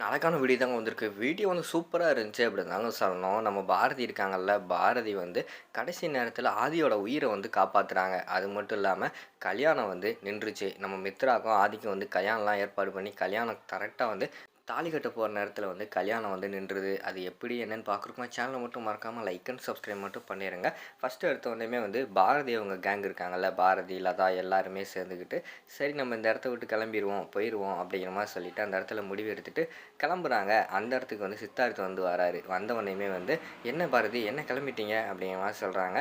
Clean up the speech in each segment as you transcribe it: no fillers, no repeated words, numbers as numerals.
அழகான வீடியோ தாங்க வந்திருக்கு. வீடியோ வந்து சூப்பரா இருந்துச்சு அப்படின்னு தாங்க சொல்லணும். நம்ம பாரதி இருக்காங்கல்ல, பாரதி வந்து கடைசி நேரத்தில ஆதியோட உயிர வந்து காப்பாத்துறாங்க. அது மட்டும் இல்லாம கல்யாணம் வந்து நின்றுச்சு. நம்ம மித்ராக்கும் ஆதிக்கும் வந்து கல்யாணம்லாம் ஏற்பாடு பண்ணி, கல்யாணம் கரெக்ட்டா வந்து தாலி கட்ட போற நேரத்தில வந்து கல்யாணம் வந்து நின்றுது. அது எப்படி என்னன்னு பார்க்குறதுக்கு சேனல மட்டும் மறக்காம லைக் அண்ட் சப்ஸ்கிரைப் மட்டும் பண்ணிருங்க. ஃபர்ஸ்ட்டு எடுத்த உடனேயுமே வந்து பாரதி அவங்க கேங் இருக்காங்கல்ல, பாரதி, லதா எல்லாருமே சேர்ந்துக்கிட்டு, சரி நம்ம இந்த இடத்த விட்டு கிளம்பிருவோம், போயிருவோம் அப்படிங்கிற மாரி சொல்லிட்டு அந்த இடத்துல முடிவு எடுத்துட்டு கிளம்புறாங்க. அந்த இடத்துக்கு வந்து சித்தார்த் வந்து வராரு. வந்தவொன்னேயுமே வந்து, "என்ன பாரதி என்ன கிளம்பிட்டீங்க?" அப்படிங்கிற மாரி சொல்றாங்க.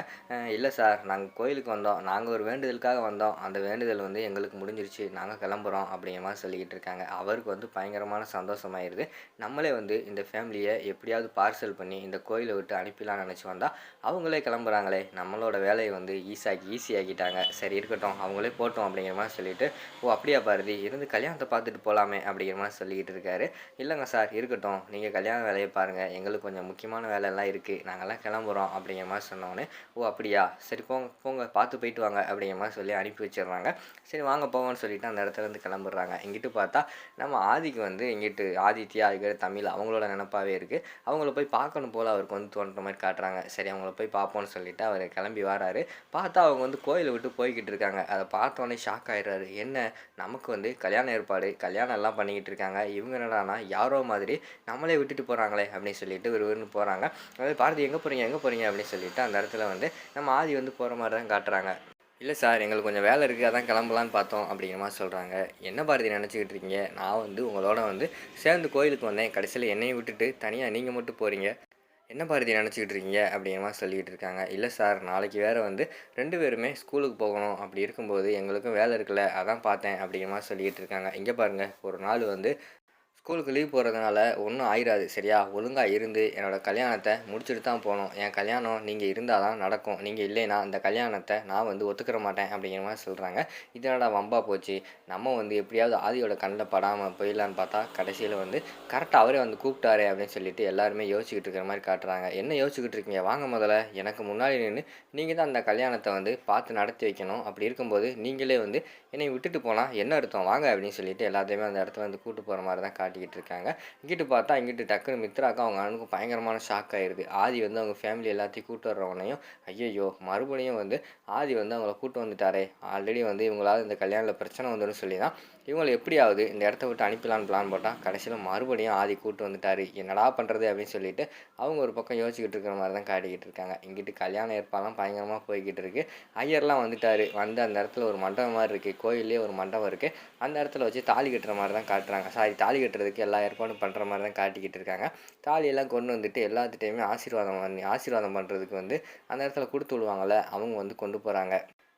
இல்ல சார், நாங்க கோயிலுக்கு வந்தோம். நாங்க ஒரு வேண்டுதலுக்காக வந்தோம். அந்த வேண்டுதல் வந்து எங்களுக்கு முடிஞ்சிருச்சு. நாங்க கிளம்புறோம்." அப்படிங்கிற மாரி சொல்லிக்கிட்டு இருக்காங்க. அவருக்கு வந்து பயங்கரமான சந்தோஷமாயிருது. நம்மளே வந்து இந்த ஃபேமிலிய எப்படியாவது பார்சல் பண்ணி இந்த கோயில விட்டு அனுப்பிடலாம்னு நெனச்சு வந்தா, அவங்களே கிளம்புறாங்களே! நம்மளோட வேலைய வந்து ஈஸி ஆக்கிட்டாங்க. சரி இருக்கட்டும், அவங்களே போட்டும் அப்படிங்கிற மாரி சொல்லிட்டு, "ஓ! அப்படியா பாரதி, இருந்து கல்யாணத்த பார்த்துட்டு போலாமே." அப்படிங்கிற மாரி சொல்லிக்கிட்டு இருக்காரு. "இல்லங்க சார், இருக்கட்டும். நீங்க கல்யாண வேலைய பாருங்க. எங்களுக்கு கொஞ்சம் முக்கியமான வேலைலாம் இருக்கு. நாங்கலாம் கிளம்புறோம்." அப்படிங்கிற மாரி சொன்னோனே, "ஓ! அப்படியா? சரி போங்க, போங்க. பார்த்து போயிட்டு வாங்க." அப்படிங்கிற மாரி சொல்லி அனுப்பி வச்சுர்றாங்க. சரி வாங்க போவோம்ன்னு சொல்லிட்டு அந்த இடத்துலருந்து கிளம்பிடுறாங்க. இங்கிட்டு பார்த்தா, நம்ம ஆதிக்கு வந்து இங்கிட்டு ஆதித்யா, அதுக்கடுத்து தமிழ் அவங்களோட நெனப்பாவே இருக்கு. அவங்கள போய் பார்க்கணும் போல அவருக்கு வந்து தோன்ற மாரி காட்டுறாங்க. சரி அவங்கள போய் பார்ப்போம்ன்னு சொல்லிட்டு அவரு கிளம்பி வராரு. பார்த்தா அவங்க வந்து கோயில விட்டு போய்க்கிட்டு இருக்காங்க. அத பார்த்தோனே ஷாக் ஆயிடுறாரு. என்ன நமக்கு வந்து கல்யாண ஏற்பாடு, கல்யாணம் எல்லாம் பண்ணிக்கிட்டு இருக்காங்க. இவங்க என்னடான்னா யாரோ மாதிரி நம்மளே விட்டுட்டு போறாங்களே அப்படின்னு சொல்லிட்டு விறுவிறுன்னு போறாங்க. அதாவது "பாரதி எங்க போறீங்க? எங்க போறீங்க?" அப்படின்னு சொல்லிட்டு அந்த இடத்துல வந்து நம்ம ஆதி வந்து போற மாரி தான் காட்டுறாங்க. "இல்ல சார், எங்களுக்கு கொஞ்சம் வேலை இருக்கு. அதான் கிளம்பலான்னு பார்த்தோம்." அப்படிங்கிற மாரி சொல்றாங்க. "என்ன பாரதி நெனச்சுக்கிட்டு இருக்கீங்க? நான் வந்து உங்களோட வந்து சேர்ந்து கோயிலுக்கு வந்தேன். கடைசியில என்னையும் விட்டுட்டு தனியா நீங்க மட்டும் போறீங்க. என்ன பாரதி நெனச்சுக்கிட்டு இருக்கீங்க?" அப்படிங்கிற மாரி சொல்லிக்கிட்டு இருக்காங்க. "இல்ல சார், நாளைக்கு வேற வந்து 2 பேருமே ஸ்கூலுக்கு போகணும். அப்படி இருக்கும்போது எங்களுக்கும் வேலை இருக்குல்ல. அதான் பார்த்தேன்." அப்படிங்கிற மாரி சொல்லிக்கிட்டு இருக்காங்க. "இங்க பாருங்க, ஒரு நாள் வந்து ஸ்கூலுக்கு லீவ் போடுறதுனால ஒன்றும் ஆயிராது சரியா? ஒழுங்கா இருந்து என்னோட கல்யாணத்த முடிச்சுட்டு தான் போணும். என் கல்யாணம் நீங்க இருந்தா தான் நடக்கும். நீங்க இல்லைன்னா இந்த கல்யாணத்த நான் வந்து ஒத்துக்கிற மாட்டேன்." அப்படிங்கிற மாரி சொல்றாங்க. இது என்னடா வம்பா போச்சு. நம்ம வந்து எப்படியாவது ஆதியோட கண்ல படாம போயிடலான்னு பார்த்தா, கடைசியில வந்து கரெக்ட்டா அவரே வந்து கூப்பிட்டாரே அப்படின்னு சொல்லிட்டு எல்லாருமே யோசிச்சுக்கிட்டு இருக்கிற மாரி காட்டுறாங்க. "என்ன யோசிச்சுக்கிட்டு இருக்கீங்க? வாங்க முதல்ல. எனக்கு முன்னாடி நின்னு நீங்க தான் அந்த கல்யாணத்த வந்து பார்த்து நடத்தி வைக்கணும். அப்படி இருக்கும்போது நீங்களே வந்து என்னைய விட்டுட்டு போனா என்ன அர்த்தம்? வாங்க." அப்படின்னு சொல்லிட்டு எல்லாத்தையுமே அந்த இடத்துல வந்து கூட்டு போற மாரி தான் காட்டிக்கிட்டு இருக்காங்க. இங்கிட்டு பார்த்தா, இங்கிட்டு டக்குனு மித்ராக்கும் அவங்க அண்ணனுக்கும் பயங்கரமான ஷாக் ஆயிருது. ஆதி வந்து அவங்க ஃபேமிலி எல்லாத்தையும் கூட்டு வர்றவனையும், ஐய்யய்யோ! மறுபடியும் வந்து ஆதி வந்து அவங்கள கூட்டு வந்துட்டாரே! ஆல்ரெடி வந்து இவங்களால இந்த கல்யாணத்தில பிரச்சனை வந்துரும்னு சொல்லி தான், இவங்கள எப்படியாவது இந்த இடத்த விட்டு அனுப்பிடலான்னு பிளான் போட்டா, கடைசியில மறுபடியும் ஆதி கூட்டு வந்துட்டாரு. என்னடா பண்றது? அப்படின்னு சொல்லிட்டு, அவங்க ஒரு பக்கம் யோசிச்சுக்கிட்டு இருக்கிற மாரி தான் காட்டிக்கிட்டு இருக்காங்க. இங்கிட்டு கல்யாண ஏற்பாடுலாம் பயங்கரமா போய்க்கிட்டு இருக்கு. ஐயர்லாம் வந்துட்டாரு. வந்து அந்த இடத்துல ஒரு மண்டபம் மாரி இருக்கு. கோயில்லயே ஒரு மண்டபம் இருக்கு. அந்த இடத்துல வச்சு தாலி கட்டுற மாரி தான் காட்டுறாங்க. சாரி, தாலி கட்டுறதுக்கு எல்லா ஏற்பாடும் பண்ற மாரி தான் காட்டிக்கிட்டு இருக்காங்க. தாலியெல்லாம் கொண்டு வந்துட்டு எல்லாத்துட்டயுமே ஆசீர்வாதம் பண்றதுக்கு வந்து அந்த இடத்துல குடுத்து விடுவாங்கல்ல, அவங்க வந்து கொண்டு போறாங்க.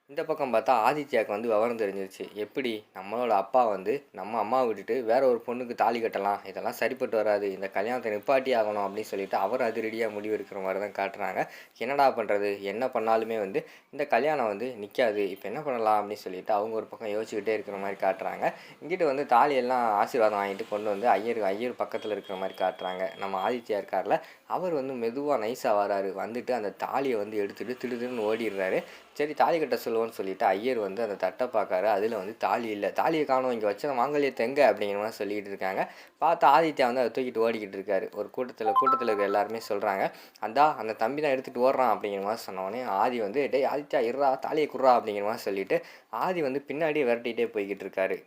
இந்த பக்கம் பார்த்தா ஆதித்யாவுக்கு வந்து விவரம் தெரிஞ்சிருச்சு. எப்படி நம்மளோட அப்பா வந்து நம்ம அம்மாவ விட்டுட்டு வேற ஒரு பொண்ணுக்கு தாலி கட்டலாம். இதெல்லாம் சரிப்பட்டு வராது. இந்த கல்யாணத்த நிப்பாட்டியே ஆகணும் அப்படின்னு சொல்லிட்டு அவர் அதிரடியா முடிவெடுக்கிற மாரி தான் காட்டுறாங்க. என்னடா பண்றது? என்ன பண்ணாலுமே வந்து இந்த கல்யாணம் வந்து நிக்காது. இப்ப என்ன பண்ணலாம் அப்படின்னு சொல்லிட்டு அவங்க ஒரு பக்கம் யோசிச்சுக்கிட்டே இருக்கிற மாரி காட்டுறாங்க. இங்கிட்டு வந்து தாலியெல்லாம் ஆசீர்வாதம் வாங்கிட்டு கொண்டு வந்து ஐயர் பக்கத்துல இருக்கிற மாரி காட்டுறாங்க. நம்ம ஆதித்யா இருக்கார்ல, அவர் வந்து மெதுவா நைஸா வராரு. வந்துட்டு அந்த தாலிய வந்து எடுத்துட்டு திடுதிடுன்னு ஓடிர்றாரு. சரி தாலி கட்ட சொல்லுவோன்னு சொல்லிட்டு ஐயர் வந்து அந்த தட்ட பார்க்காரு. அதில வந்து தாலி இல்ல. "தாலிய காணோம். இங்க வச்ச மாங்கல்யத்த எங்க?" அப்படிங்கிற மாரி சொல்லிக்கிட்டு இருக்காங்க. பார்த்தா ஆதித்யா வந்து அத தூக்கிட்டு ஓடிக்கிட்டு இருக்காரு. ஒரு கூட்டத்தில இருக்க எல்லாருமே சொல்றாங்க, "அந்தா அந்த தம்பி தான் எடுத்துட்டு ஓடுறான்." அப்படிங்கிற மாரி சொன்னவுனே ஆதி வந்து, "டேய் ஆதித்யா இருடா, தாலிய குட்றா." அப்படிங்கிற மாரி சொல்லிட்டு ஆதி வந்து பின்னாடியே விரட்டிட்டே போய்க்கிட்டு இருக்காரு.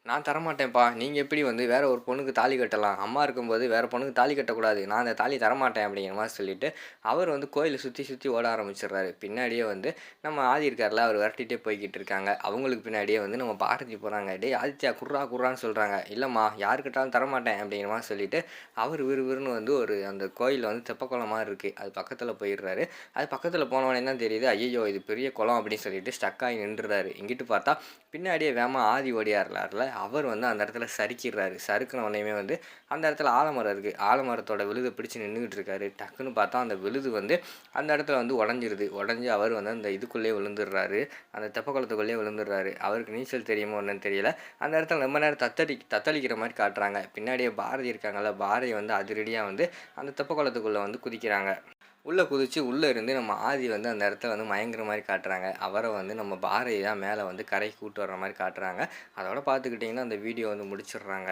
"நான் தரமாட்டேன்ப்பா. நீங்க எப்படி வந்து வேற ஒரு பொண்ணுக்கு தாலி கட்டலாம்? அம்மா இருக்கும்போது வேற பொண்ணுக்கு தாலி கட்டக்கூடாது. நான் அந்த தாலிய தரமாட்டேன்." அப்படிங்கிற மாரி சொல்லிட்டு, அவர் வந்து கோயில சுத்தி ஓட ஆரம்பிச்சுடுறாரு. பின்னாடியே வந்து நம்ம ஆதி இருக்கார்ல, அவர் விரட்டிட்டே போய்க்கிட்டு இருக்காங்க. அவங்களுக்கு பின்னாடியே வந்து நம்ம பாரதி போறாங்க. "டேய் ஆதித்யா குட்றா குட்றான்னு" சொல்றாங்க. "இல்லம்மா, யாரு கேட்டாலும் தரமாட்டேன்." அப்படிங்கிற மாரி சொல்லிட்டு, அவர் விறுவிறுன்னு வந்து ஒரு அந்த கோயில்ல வந்து தெப்பக்குளம் மாரி இருக்கு. அது பக்கத்துல போயிடுறாரு. அது பக்கத்துல போனோனே தான் தெரியுது, ஐய்யய்யோ! இது பெரிய குளம் அப்படின்னு சொல்லிட்டு ஸ்டக் ஆகி நின்றுறாரு. இங்கிட்டு பார்த்தா, பின்னாடியே வேகமா ஆதி ஓடியார்லார்ல, அவர் வந்து அந்த இடத்துல சறுக்கிடுறாரு. சறுக்குன உடனேயுமே வந்து அந்த இடத்துல ஆலமரம் இருக்கு. ஆலமரத்தோட விழுத பிடிச்சு நின்னுகிட்டு இருக்காரு. டக்குன்னு பார்த்தா அந்த விழுது வந்து அந்த இடத்துல வந்து உடைஞ்சிருது. உடைஞ்சு அவர் வந்து அந்த இதுக்குள்ளேயே விழுந்துடுறாரு. அந்த தெப்பக்குளத்துக்குள்ளேயே விழுந்துடுறாரு. அவருக்கு நீச்சல் தெரியுமோ என்னன்னு தெரியல. அந்த இடத்துல ரொம்ப நேரம் தத்தளிக்கிற மாரி காட்டுறாங்க. பின்னாடியே பாரதி இருக்காங்கல்ல, பாரதி வந்து அதிரடியா வந்து அந்த தெப்பக்குளத்துக்குள்ள வந்து குதிக்கிறாங்க. உள்ள குதிச்சு உள்ள இருந்து நம்ம ஆதி வந்து அந்த இடத்துல வந்து மயங்குற மாரி காட்டுறாங்க. அவர வந்து நம்ம பாரதி தான் மேல வந்து கரைக்கு கூட்டு வர்ற மாரி காட்டுறாங்க. அதோட பார்த்துக்கிட்டிங்கன்னா அந்த வீடியோ வந்து முடிச்சிடுறாங்க.